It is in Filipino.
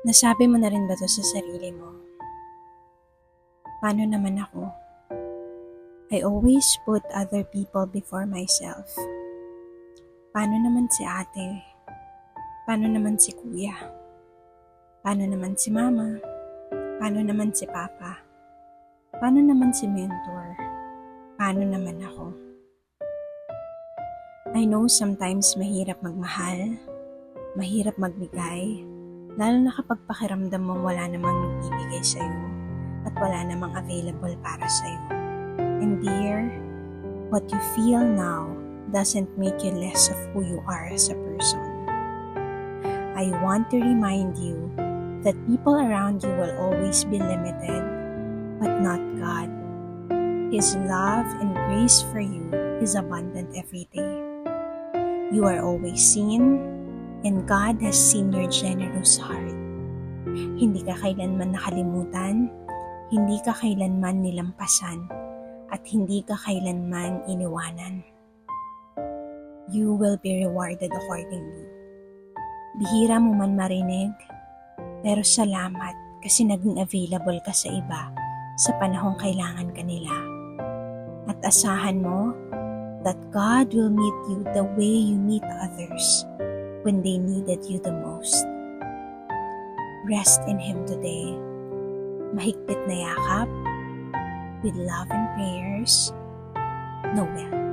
Nasabi mo na rin ba to sa sarili mo? Paano naman ako? I always put other people before myself. Paano naman si ate? Paano naman si kuya? Paano naman si mama? Paano naman si papa? Paano naman si mentor? Paano naman ako? I know sometimes mahirap magmahal, mahirap magbigay, lalo na kapag pakiramdam mong wala namang nagbibigay sa'yo at wala namang available para sa'yo. And dear, what you feel now doesn't make you less of who you are as a person. I want to remind you that people around you will always be limited, but not God. His love and grace for you is abundant every day. You are always seen, and God has seen your generous heart. Hindi ka kailanman nakalimutan, hindi ka kailanman nilampasan, at hindi ka kailanman iniwanan. You will be rewarded accordingly. Bihira mo man marinig, pero salamat kasi naging available ka sa iba sa panahong kailangan ka nila. At asahan mo that God will meet you the way you meet others when they needed you the most. Rest in Him today. Mahigpit na yakap, with love and prayers, Noel.